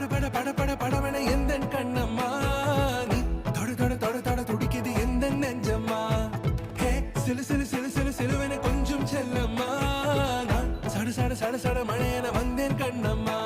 பட பட பட பட படவன எந்த கண்ணம்மா நீ தொட தொட தொட தொட துடிக்குது எந்த நெஞ்சம்மா ஹே சிலு சிலு சிலு சிலு சிலுவன கொஞ்சம் செல்லம்மா நான் சட சட சட சட மழையன வந்தேன் கண்ணம்மா